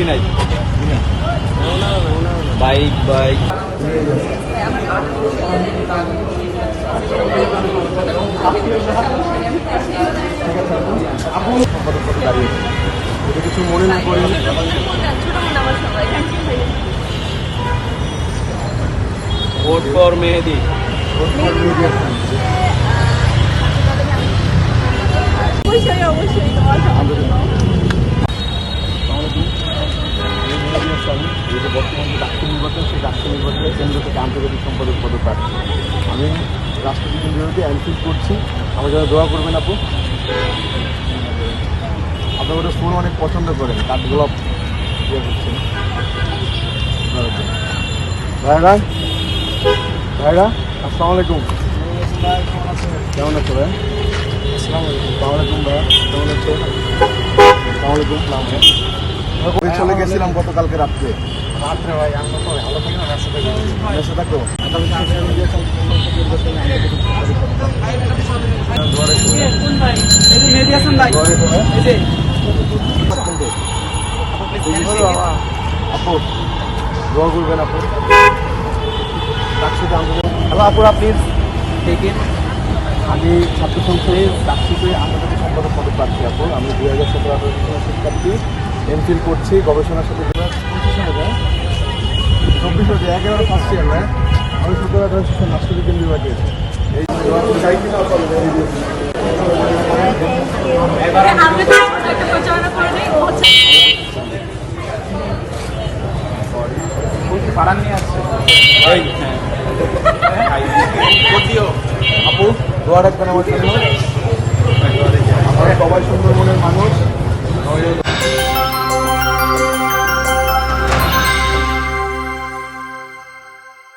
নাই bike bike কিছু মনে না করেন। ভোট ফর মেহেদি। অবশ্যই এই যে বর্তমান যে ডাক্তার নির্বাচন, সেই ডাক্তার নির্বাচনের কেন্দ্র থেকে আন্তর্জাতিক সম্পাদক পদপ্রার্থী আমি রাষ্ট্রপতি কেন্দ্রকে এমফিল করছি। আমার যারা দোয়া করবেন আপু, আপনার ওটা ফোন অনেক পছন্দ করেন, কাঠগোলাপ ইয়ে করছেন। ভাইরা ভাইরা আসসালামু আলাইকুম, কেমন আছো ভাই? আসসালামু আলাইকুম ভাইয়া, কেমন আছো? আসসালামু আলাইকুম। চলে গেছিলাম গতকালকে রাত্রে। ভাই আমরা তো ভালো থাকি না, ব্যস্ত থাকো। আপু দোয়া করবেন আপু। হ্যালো আপুরা, প্লিজ টেকেন। আমি ছাত্র সংসদের চাকরিতে আন্তর্জাতিক সম্পাদক পদপ্রার্থী আপু। আমি 2017-18 শিক্ষার্থী, এমফিল করছি গবেষণার সাথে। 24 একেবারে ফার্স্ট ইয়ার না, আমি 17-18 রাষ্ট্রপতি কেন্দ্রীয় বাকি আছে। এই পাড়ান নিয়ে আসছে আপু দোয়া রাখবেন আমার জন্য। আমরা সবাই সুন্দরবনের মানুষ।